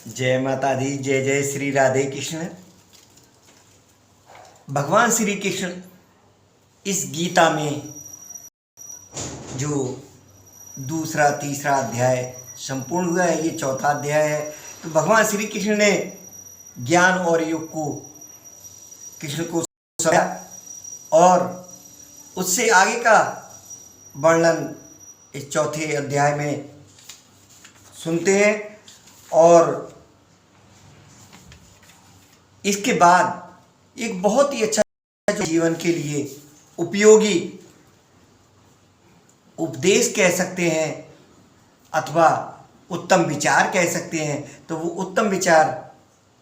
जय माता दी। जय जय श्री राधे कृष्ण। भगवान श्री कृष्ण इस गीता में जो दूसरा तीसरा अध्याय संपूर्ण हुआ है, ये चौथा अध्याय है। तो भगवान श्री कृष्ण ने ज्ञान और योग को कृष्ण को समझाया और उससे आगे का वर्णन इस चौथे अध्याय में सुनते हैं। और इसके बाद एक बहुत ही अच्छा जीवन के लिए उपयोगी उपदेश कह सकते हैं अथवा उत्तम विचार कह सकते हैं। तो वो उत्तम विचार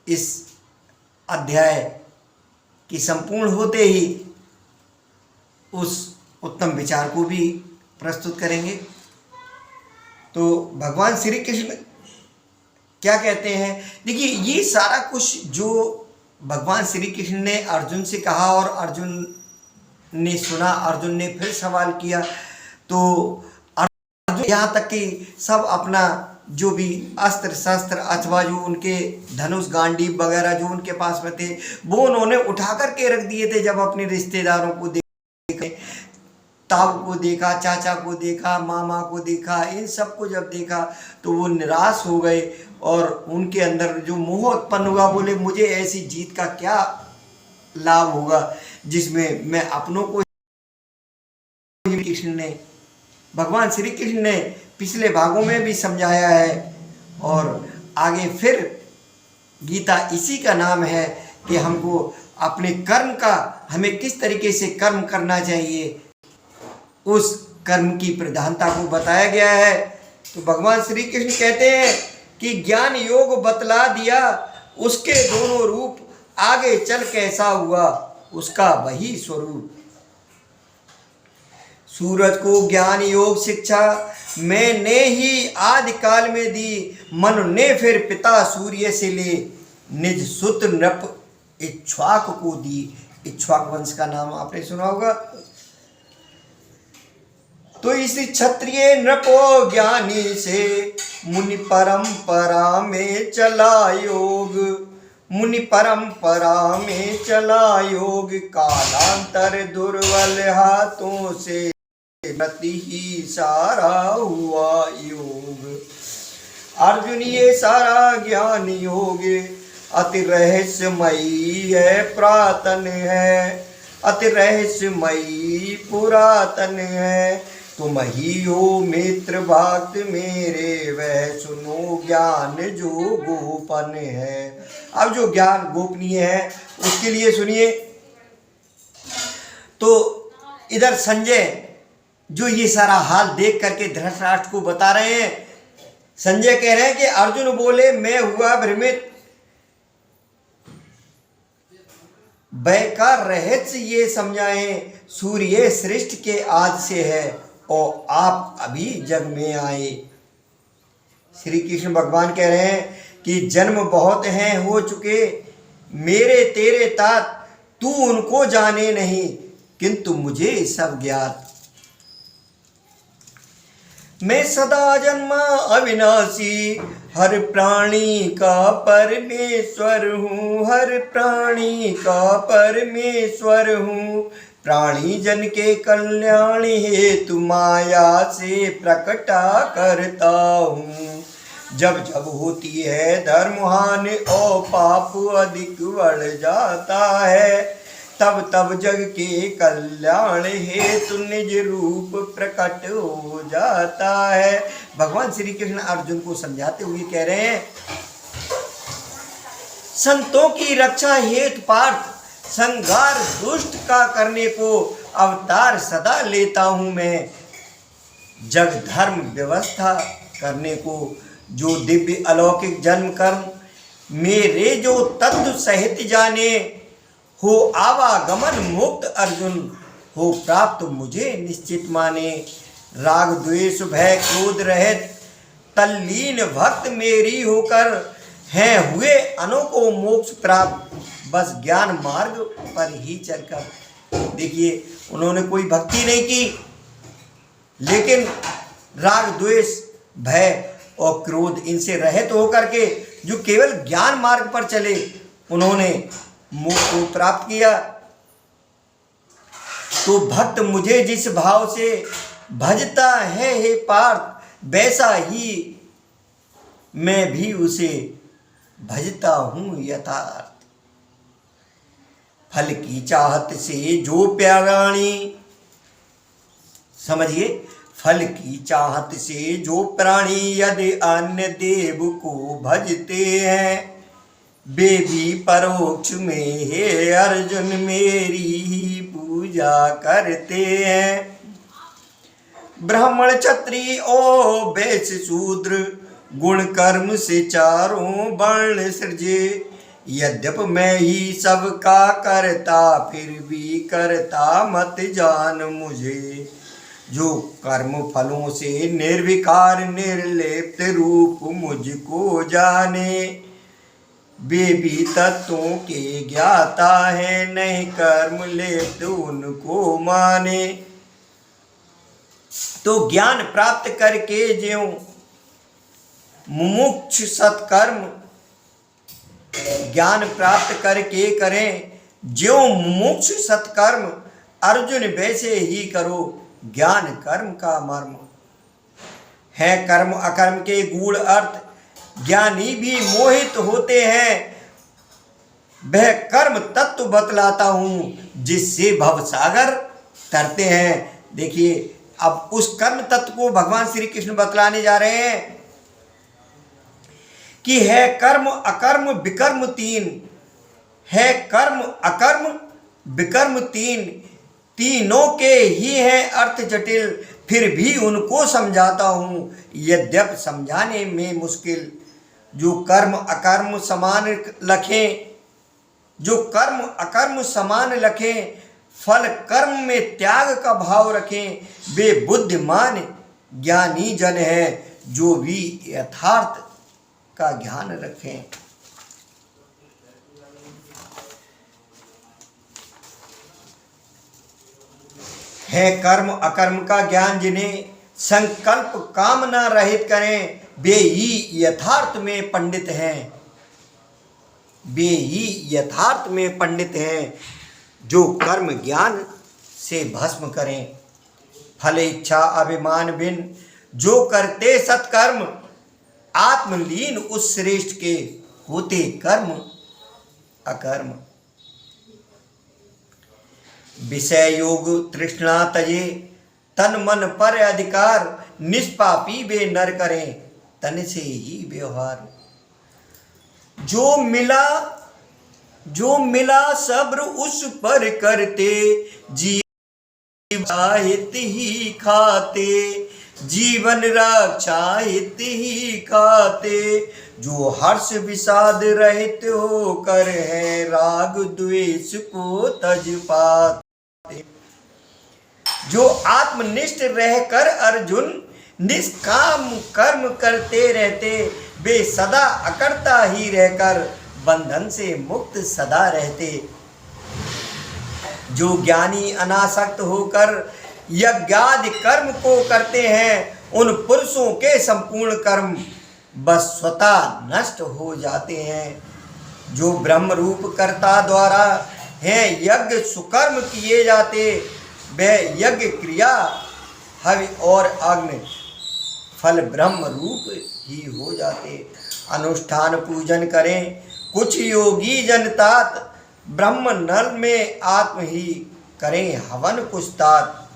इस अध्याय की संपूर्ण होते ही उस उत्तम विचार को भी प्रस्तुत करेंगे। तो भगवान श्री कृष्ण क्या कहते हैं, देखिए ये सारा कुछ जो भगवान श्री कृष्ण ने अर्जुन से कहा और अर्जुन ने सुना, अर्जुन ने फिर सवाल किया, तो अर्जुन यहाँ तक कि सब अपना जो भी अस्त्र शस्त्र अथवा जो उनके धनुष गांडीव वगैरह जो उनके पास में थे वो उन्होंने उठा करके रख दिए थे। जब अपने रिश्तेदारों को देखे, ताऊ को देखा, चाचा को देखा, मामा को देखा, इन सबको जब देखा तो वो निराश हो गए और उनके अंदर जो मोह उत्पन्न हुआ, बोले मुझे ऐसी जीत का क्या लाभ होगा जिसमें मैं अपनों को। कृष्ण ने, भगवान श्री कृष्ण ने पिछले भागों में भी समझाया है और आगे फिर गीता इसी का नाम है कि हमको अपने कर्म का, हमें किस तरीके से कर्म करना चाहिए, उस कर्म की प्रधानता को बताया गया है। तो भगवान श्री कृष्ण कहते हैं कि ज्ञान योग बतला दिया, उसके दोनों रूप आगे चल कैसा हुआ, उसका वही स्वरूप। सूरज को ज्ञान योग शिक्षा मैंने ही आदि काल में दी, मनु ने फिर पिता सूर्य से ले, निज सुत नृप इक्ष्वाक को दी। इक्ष्वाक वंश का नाम आपने सुना होगा। तो इस क्षत्रिय नृपो ज्ञानी से मुनि परंपरा में चला योग, मुनि परंपरा में चला योग, कालांतर दुर्बल हाथों से गति ही सारा हुआ योग। अर्जुन ये सारा ज्ञान योग अति रहस्यमयी है, पुरातन है, अति रहस्यमयी पुरातन है। तुम ही हो मित्र भक्त मेरे, वह सुनो ज्ञान जो गोपन है। अब जो ज्ञान गोपनीय है उसके लिए सुनिए। तो इधर संजय जो ये सारा हाल देख करके धृतराष्ट्र को बता रहे हैं, संजय कह रहे हैं कि अर्जुन बोले मैं हुआ भ्रमित, भय का रहस्य ये समझाएं, सूर्य सृष्टि के आदि से है और आप अभी जग में आए। श्री कृष्ण भगवान कह रहे हैं कि जन्म बहुत हैं हो चुके मेरे तेरे तात, तू उनको जाने नहीं किंतु मुझे सब ज्ञात। मैं सदा जन्मा अविनाशी, हर प्राणी का परमेश्वर हूँ, हर प्राणी का परमेश्वर हूँ। प्राणी जन के कल्याण हेतु माया से प्रकटा करता हूँ। जब जब होती है धर्म हानि और पाप अधिक बढ़ जाता है, तब तब जग के कल्याण हेतु निज रूप प्रकट हो जाता है। भगवान श्री कृष्ण अर्जुन को समझाते हुए कह रहे हैं, संतों की रक्षा हेतु पार्थ संघार दुष्ट का करने को अवतार सदा लेता हूं मैं। जग धर्म व्यवस्था करने को जो दिव्य अलौकिक जन्म कर्म मेरे जो तत्व सहित जाने, हो आवागमन मुक्त अर्जुन हो प्राप्त मुझे निश्चित माने। राग द्वेष भय क्रोध रहित तल्लीन भक्त मेरी होकर, हैं हुए अनोखो मोक्ष प्राप्त बस ज्ञान मार्ग पर ही चलकर। देखिए उन्होंने कोई भक्ति नहीं की, लेकिन राग द्वेष भय और क्रोध इनसे रहित होकर के जो केवल ज्ञान मार्ग पर चले, उन्होंने मोक्ष को प्राप्त किया। तो भक्त मुझे जिस भाव से भजता है हे पार्थ, वैसा ही मैं भी उसे भजता हूं यथार्थ। फल की चाहत से जो प्राणी, समझिए, फल की चाहत से जो प्राणी यदि अन्य देव को भजते हैं, वे भी परोक्ष में हे अर्जुन मेरी ही पूजा करते हैं। ब्राह्मण क्षत्रिय और वैश्य शूद्र गुण कर्म से चारों वर्ण सृजे, यद्यप मैं ही सबका करता फिर भी करता मत जान मुझे। जो कर्म फलों से निर्विकार निर्लिप्त रूप मुझको जाने, वे भी तत्वों के ज्ञाता है, नहीं कर्म लिप्त उनको माने। तो ज्ञान प्राप्त करके ज्यों मुमुक्ष सत्कर्म, ज्ञान प्राप्त करके करें ज्यों मुमुक्ष सत्कर्म, अर्जुन वैसे ही करो ज्ञान कर्म का मर्म। है कर्म अकर्म के गूढ़ अर्थ, ज्ञानी भी मोहित होते हैं, वह कर्म तत्व बतलाता हूं जिससे भवसागर तरते हैं। देखिए, अब उस कर्म तत्व को भगवान श्री कृष्ण बतलाने जा रहे हैं कि है कर्म अकर्म विकर्म तीन, है कर्म अकर्म विकर्म तीन, तीनों के ही है अर्थ जटिल, फिर भी उनको समझाता हूं यद्यप समझाने में मुश्किल। जो कर्म अकर्म समान लखें, जो कर्म अकर्म समान लखें, फल कर्म में त्याग का भाव रखें, वे बुद्धिमान ज्ञानी जन हैं, जो भी यथार्थ का ध्यान रखें। है कर्म अकर्म का ज्ञान जिन्हें संकल्प कामना रहित करें, वे ही यथार्थ में पंडित हैं, वे ही यथार्थ में पंडित हैं। जो कर्म ज्ञान से भस्म करें, फल इच्छा अभिमान बिन जो करते सत्कर्म, आत्मलीन उस श्रेष्ठ के होते कर्म अकर्म। विषय योग तृष्णा तजे, तन मन पर अधिकार, निष्पापी वे नर करें तन से ही व्यवहार। जो मिला सब्र उस पर करते, जीवन हित ही खाते, जीवन रक्षा हित ही खाते। जो हर्ष विषाद रहित होकर है, राग द्वेष को तज पाते। जो आत्मनिष्ठ रहकर अर्जुन निष्काम कर्म करते रहते, वे सदा अकर्ता ही रहकर बंधन से मुक्त सदा रहते। जो ज्ञानी अनासक्त होकर यज्ञादि कर्म को करते हैं, उन पुरुषों के संपूर्ण कर्म बस स्वतः नष्ट हो जाते हैं। जो ब्रह्म रूप कर्ता द्वारा है यज्ञ सुकर्म किए जाते, वह यज्ञ क्रिया हवि और अग्नि फल ब्रह्म रूप ही हो जाते। अनुष्ठान पूजन करें कुछ योगी जनतात, ब्रह्म नल में आत्म ही करें हवन कुछतात।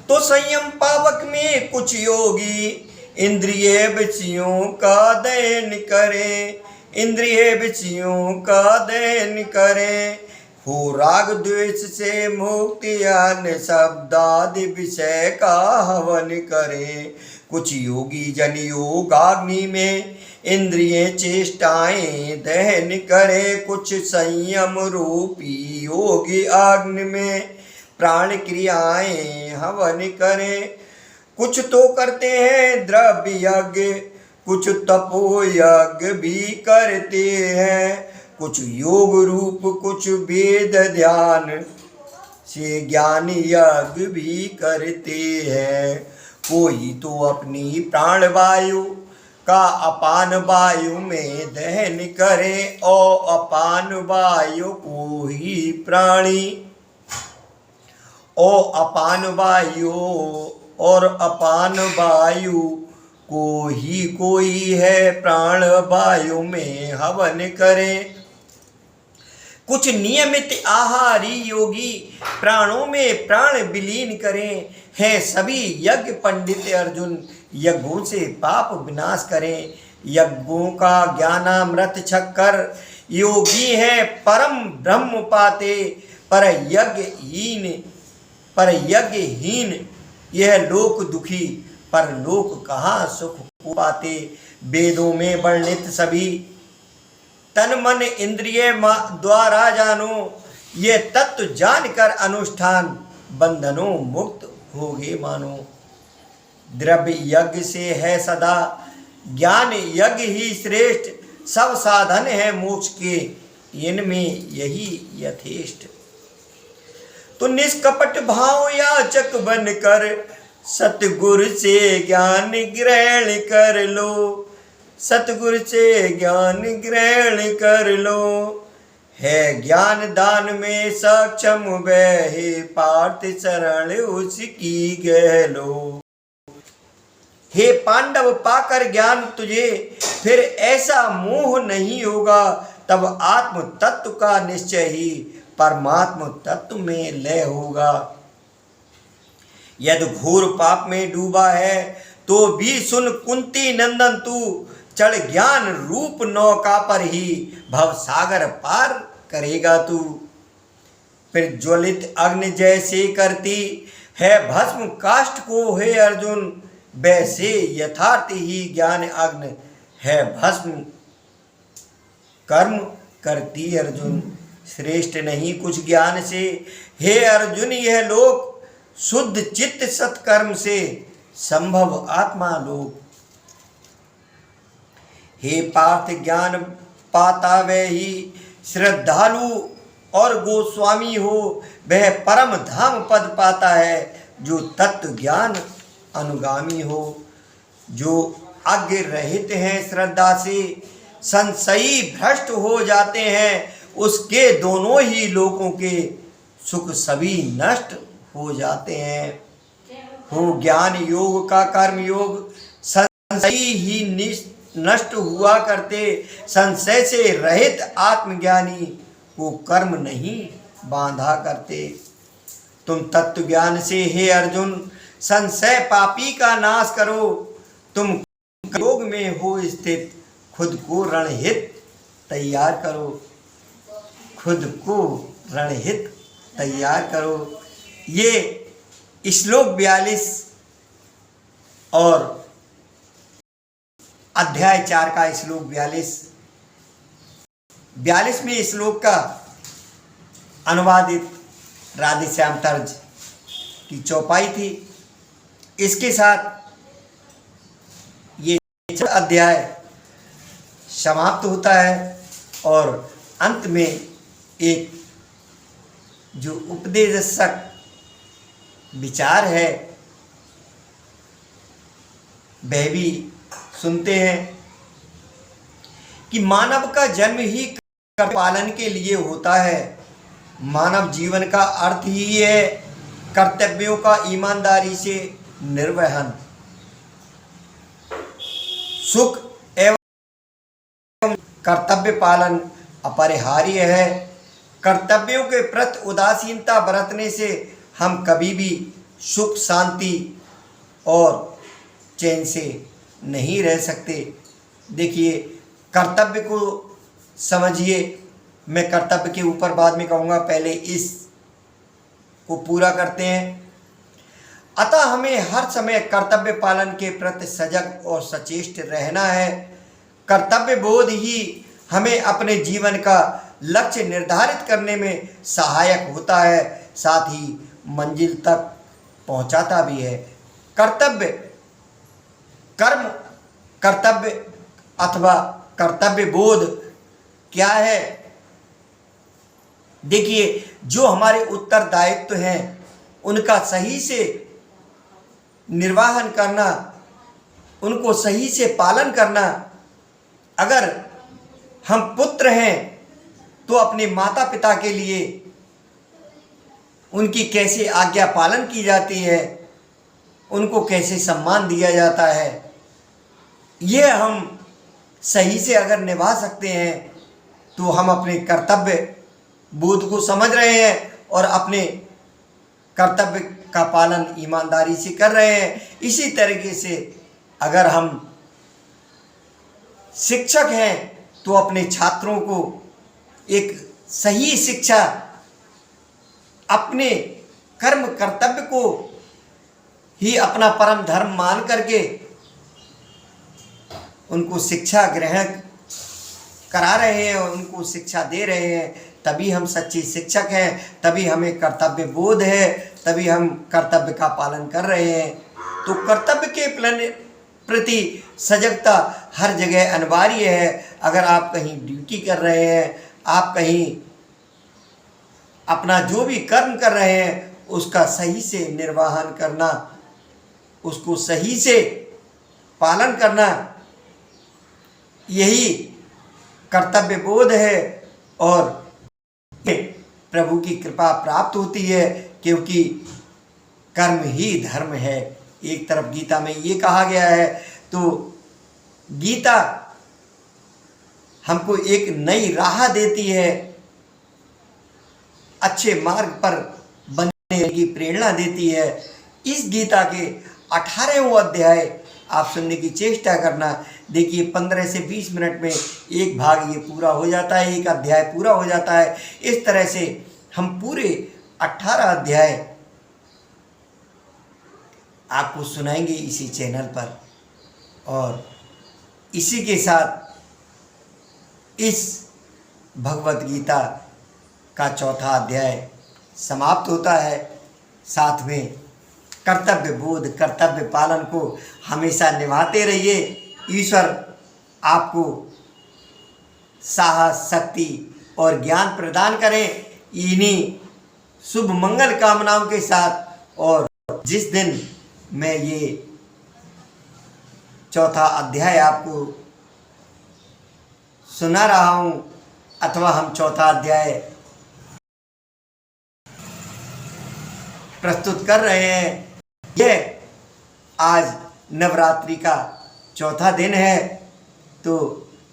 तो संयम पावक में कुछ योगी, इंद्रिय विषयों का दयन करें, इंद्रिय विषयों का दयन करें। हो राग द्वेष से मुक्ति, अन्य शब्दादि विषय का हवन करें। कुछ योगी जन योगाग्नि में इंद्रिय चेष्टाएं दहन करे, कुछ संयम रूपी योगी अग्नि में प्राण क्रियाएं हवन करें। कुछ तो करते हैं द्रव्य यज्ञ, कुछ तपो यज्ञ भी करते हैं। कुछ योग रूप कुछ वेद ध्यान से ज्ञान यज्ञ भी करते हैं। कोई तो अपनी प्राण वायु का अपान वायु में दहन करे, और अपान वायु को ही प्राणी, और अपान वायु और अपान वायु को ही कोई है प्राण वायु में हवन करे। कुछ नियमित आहारी योगी प्राणों में प्राण विलीन करें, हैं सभी यज्ञ पंडित अर्जुन यज्ञों से पाप विनाश करें। यज्ञों का ज्ञानामृत छक्कर योगी है परम ब्रह्म पाते, पर यज्ञहीन यह लोक दुखी, पर लोक कहाँ सुख को पाते। वेदों में वर्णित सभी तन मन इंद्रिय द्वारा जानो, ये तत्व जानकर अनुष्ठान बंधनों मुक्त होगे मानो। द्रव्य यज्ञ से है सदा ज्ञान यज्ञ ही श्रेष्ठ, सब साधन है मोक्ष के इनमें यही यथेष्ट। तो निष्कपट भाव याचक बनकर सतगुरु से ज्ञान ग्रहण कर लो, सतगुरु से ज्ञान ग्रहण कर लो। है ज्ञान दान में सक्षम वह, पार्थ शरण उसकी गह लो। हे पांडव पाकर ज्ञान तुझे फिर ऐसा मोह नहीं होगा, तब आत्म तत्व का निश्चय ही परमात्म तत्व में लय होगा। यदि घोर पाप में डूबा है तो भी सुन कुंती नंदन तू, चढ़ ज्ञान रूप नौका पर ही भव सागर पार करेगा तू। फिर ज्वलित अग्नि जैसे करती है भस्म काष्ठ को हे अर्जुन, वैसे यथार्थ ही ज्ञान अग्नि है भस्म कर्म करती अर्जुन। श्रेष्ठ नहीं कुछ ज्ञान से हे अर्जुन यह लोक, शुद्ध चित्त सत्कर्म से संभव आत्मा लोक। हे पार्थ ज्ञान पाता वह ही श्रद्धालु और गोस्वामी हो, वह परम धाम पद पाता है जो तत्व ज्ञान अनुगामी हो। जो अज्ञ रहित हैं श्रद्धा से संशयी भ्रष्ट हो जाते हैं, उसके दोनों ही लोगों के सुख सभी नष्ट हो जाते हैं। हो ज्ञान योग का कर्म योग, संशयी ही नष्ट हुआ करते, संशय से रहित आत्मज्ञानी वो कर्म नहीं बांधा करते। तुम तत्व ज्ञान से हे अर्जुन संशय पापी का नाश करो, तुम योग में हो स्थित खुद को रणहित तैयार करो, खुद को रणहित तैयार करो। ये श्लोक 42 और अध्याय 4 का श्लोक 42वें श्लोक का अनुवादित राधेश्याम तर्ज की चौपाई थी। इसके साथ ये अध्याय समाप्त होता है और अंत में एक जो उपदेशक विचार है वह भी सुनते हैं कि मानव का जन्म ही कर्तव्य पालन के लिए होता है। मानव जीवन का अर्थ ही है कर्तव्यों का ईमानदारी से निर्वहन। सुख एवं कर्तव्य पालन अपरिहार्य है। कर्तव्यों के प्रति उदासीनता बरतने से हम कभी भी सुख शांति और चैन से नहीं रह सकते। देखिए कर्तव्य को समझिए, मैं कर्तव्य के ऊपर बाद में कहूँगा, पहले इस को पूरा करते हैं। अतः हमें हर समय कर्तव्य पालन के प्रति सजग और सचेष्ट रहना है। कर्तव्य बोध ही हमें अपने जीवन का लक्ष्य निर्धारित करने में सहायक होता है, साथ ही मंजिल तक पहुंचाता भी है। कर्तव्य कर्म कर्तव्य अथवा कर्तव्य बोध क्या है? देखिए जो हमारे उत्तरदायित्व हैं उनका सही से निर्वाहन करना, उनको सही से पालन करना। अगर हम पुत्र हैं तो अपने माता पिता के लिए उनकी कैसे आज्ञा पालन की जाती है, उनको कैसे सम्मान दिया जाता है, ये हम सही से अगर निभा सकते हैं तो हम अपने कर्तव्य बोध को समझ रहे हैं और अपने कर्तव्य का पालन ईमानदारी से कर रहे हैं। इसी तरीके से अगर हम शिक्षक हैं तो अपने छात्रों को एक सही शिक्षा, अपने कर्म कर्तव्य को ही अपना परम धर्म मान करके उनको शिक्षा ग्रहण करा रहे हैं और उनको शिक्षा दे रहे हैं, तभी हम सच्चे शिक्षक हैं, तभी हमें कर्तव्य बोध है, तभी हम कर्तव्य का पालन कर रहे हैं। तो कर्तव्य के प्रति सजगता हर जगह अनिवार्य है। अगर आप कहीं ड्यूटी कर रहे हैं, आप कहीं अपना जो भी कर्म कर रहे हैं उसका सही से निर्वहन करना, उसको सही से पालन करना, यही कर्तव्य बोध है और प्रभु की कृपा प्राप्त होती है, क्योंकि कर्म ही धर्म है। एक तरफ गीता में ये कहा गया है, तो गीता हमको एक नई राह देती है, अच्छे मार्ग पर बनने की प्रेरणा देती है। इस गीता के 18वें अध्याय आप सुनने की चेष्टा करना। देखिए 15 से 20 मिनट में एक भाग ये पूरा हो जाता है, एक अध्याय पूरा हो जाता है। इस तरह से हम पूरे 18 अध्याय आपको सुनाएंगे इसी चैनल पर। और इसी के साथ इस भगवत गीता का 4था अध्याय समाप्त होता है। साथ में कर्तव्य बोध, कर्तव्य पालन को हमेशा निभाते रहिए। ईश्वर आपको साहस, शक्ति और ज्ञान प्रदान करें। इन्हीं शुभ मंगल कामनाओं के साथ, और जिस दिन मैं ये 4था अध्याय आपको सुना रहा हूँ, अथवा हम 4था अध्याय प्रस्तुत कर रहे हैं, यह आज नवरात्रि का 4था दिन है। तो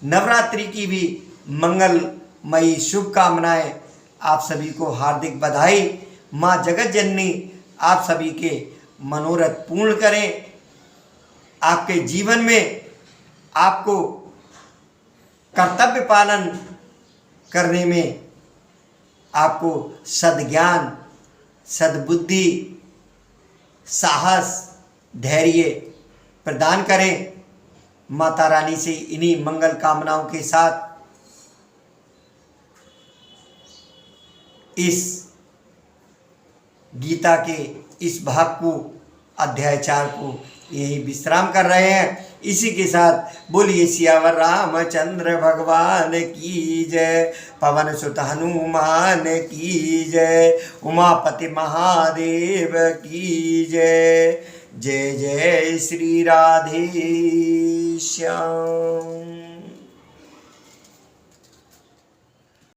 नवरात्रि की भी मंगलमयी शुभकामनाएं, आप सभी को हार्दिक बधाई। माँ जगत जननी आप सभी के मनोरथ पूर्ण करें। आपके जीवन में आपको कर्तव्य पालन करने में आपको सद्ज्ञान, सद्बुद्धि, साहस, धैर्य प्रदान करें। माता रानी से इन्हीं मंगल कामनाओं के साथ इस गीता के इस भाग को, अध्याय 4 को यही विश्राम कर रहे हैं। इसी के साथ बोलिए सियावर रामचंद्र भगवान की जय, पवन सुत हनुमान की जय, उमापति महादेव की जय। जय जय श्री राधे श्याम।